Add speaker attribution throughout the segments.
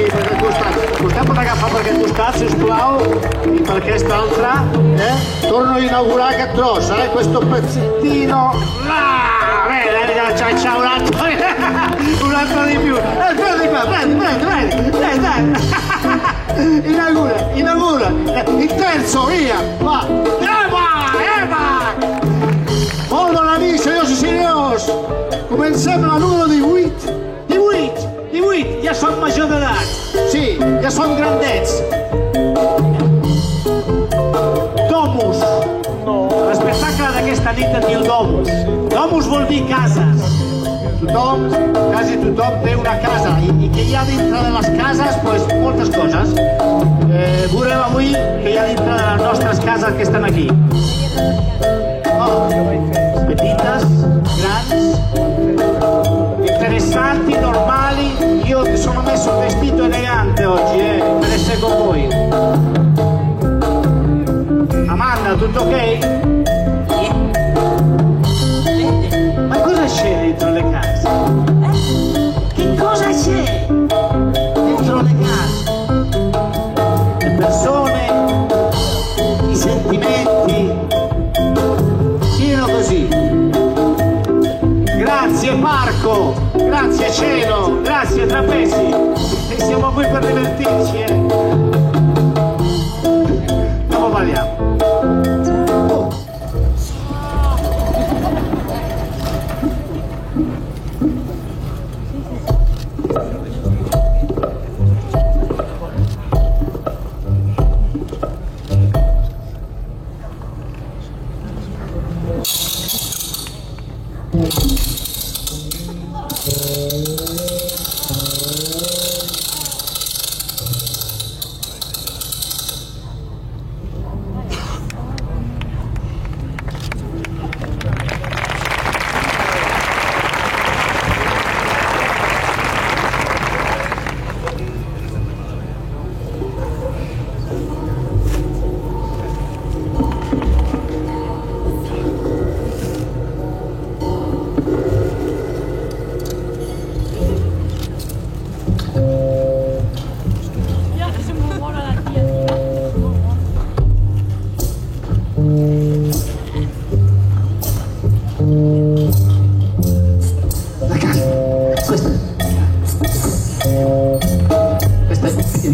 Speaker 1: perquè vostè pot agafar per aquest costat, sisplau, i per aquesta altra, torno a inaugurar aquest tros, questo pezzettino, c'è un altro di più, prendi qua, prendi, inaugura, il terzo, via, va, Eva! Molt bona nit, senyors i senyors, comencem la número 18, ja som major d'edat, sí, ja som grandets. Domus, l'espectacle d'aquesta nit es diu Domus. Domus vol dir cases. Quasi tothom té una casa i que hi ha dintre de les cases, doncs moltes coses. Veurem avui que hi ha dintre de les nostres cases que estan aquí. Petites, grans, interessanti, normali. Io sono messo un vestito elegante oggi, per essere con voi. Amanda, tutto ok? Ma cosa c'è dentro le case? Che cosa c'è dentro le case? Le persone, i sentimenti, pieno così. Grazie parco, grazie cielo, grazie trapezi. E siamo qui per divertirci, Dopo parliamo.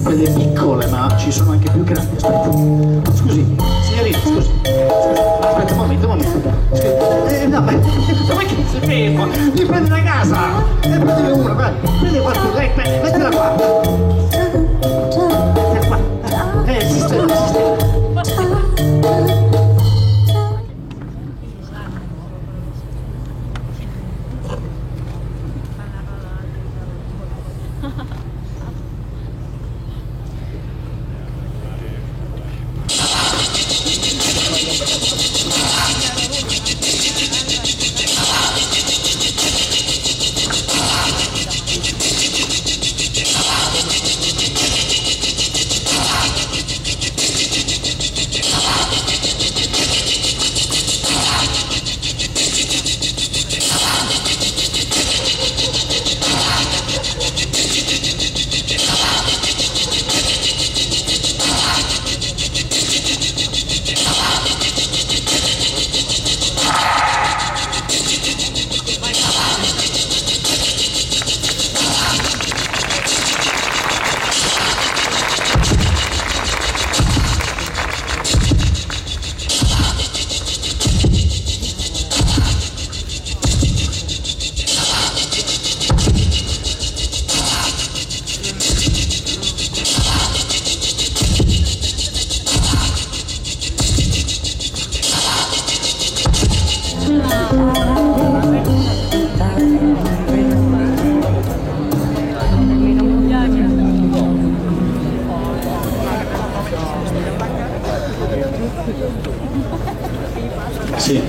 Speaker 1: Quelle piccole, ma ci sono anche più grandi. Aspetta, scusi, signorina, scusi. Aspetta, un momento. Scusi. No, ma che si fermo? Mi prendi la casa! Prendine una, vai. Prendi qua tu, mettila qua. Mettila qua. Sistema. Sì.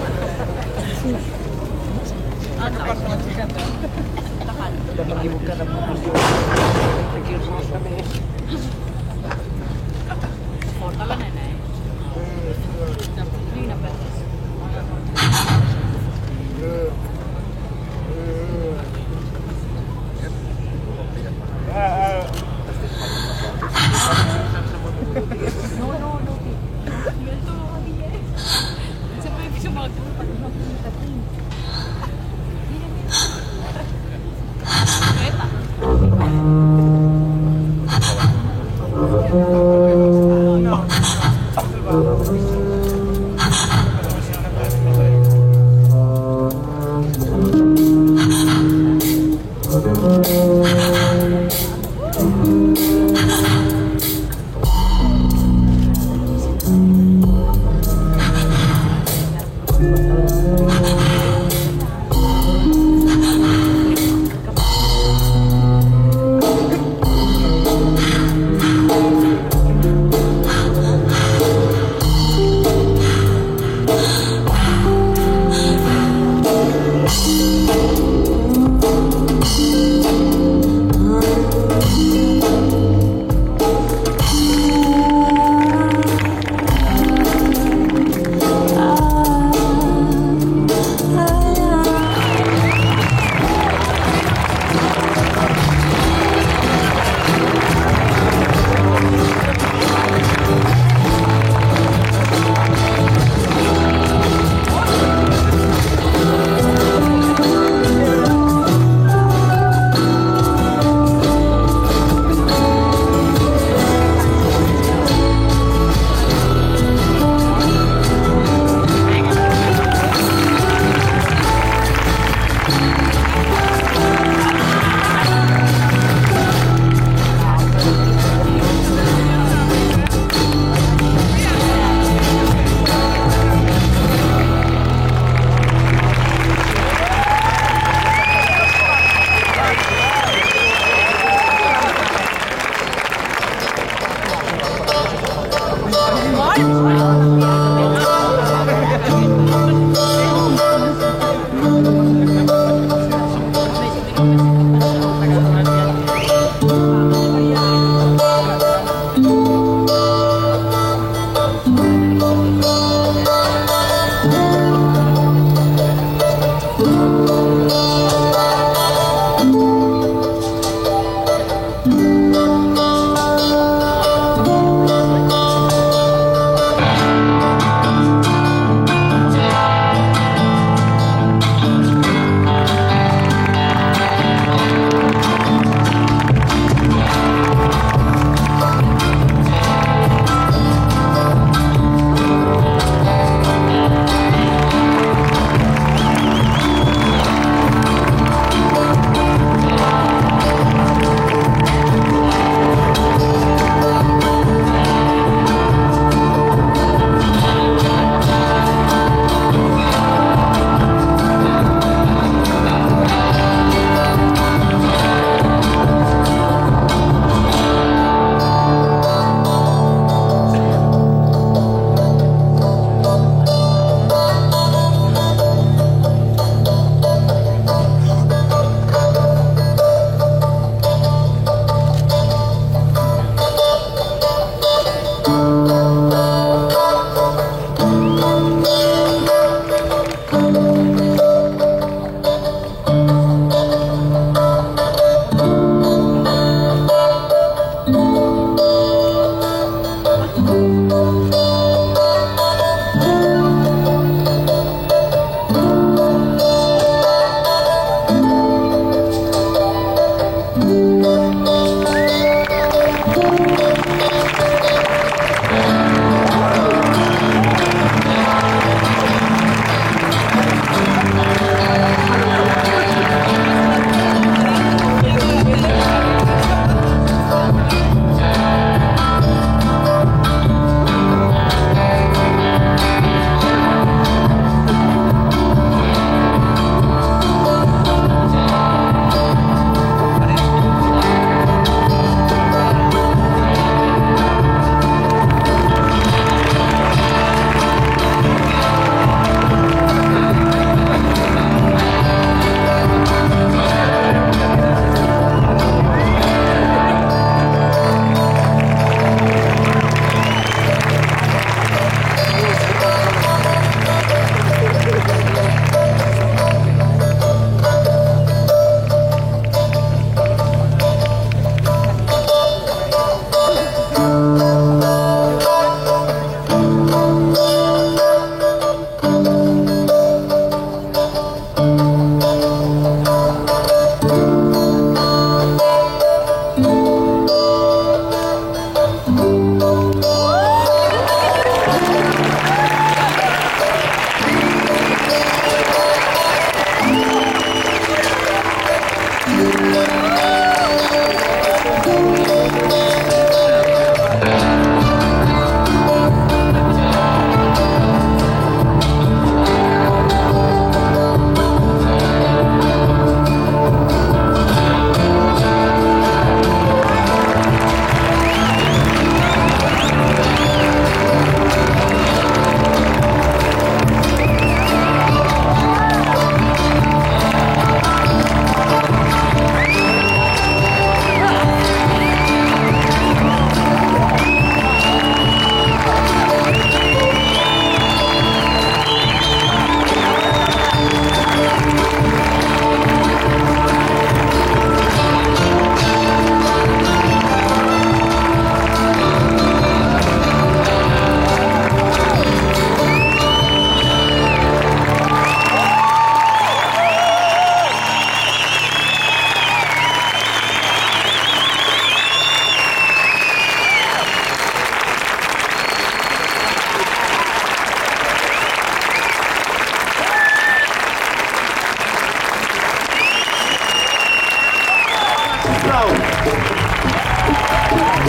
Speaker 1: A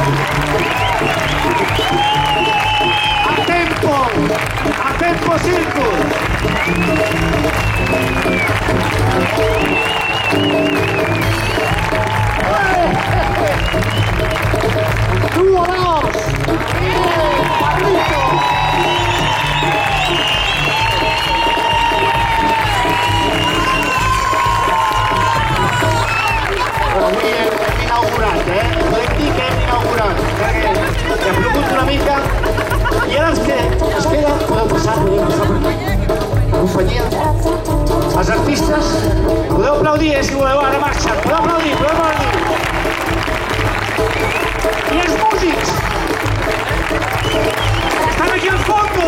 Speaker 1: tempo circus! Duo dos! Pablito! Avui hem inaugurat, podem dir que hem inaugurat, perquè ha plogut una mica i ara els que es queden, podeu passar per aquí. Companyia, els artistes, podeu aplaudir, si voleu, ara marxen, podeu aplaudir. I els músics, estan aquí al fondo.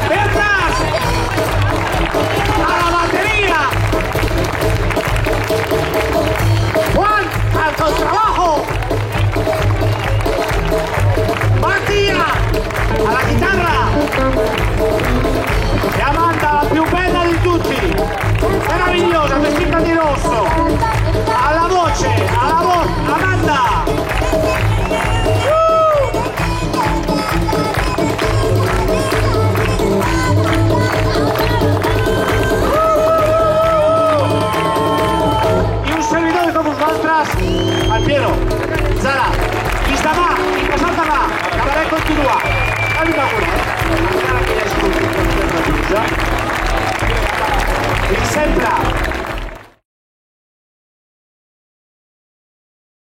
Speaker 1: Bertas, a la batería. Juan, al contrabajo. Mattia, a la chitarra. E Amanda, la più bella di tutti, meravigliosa, vestita di rosso. Alla voce, Amanda. I un servidor com vosaltres, el Piero, Zara, fins demà, i passat demà, acabarem continua.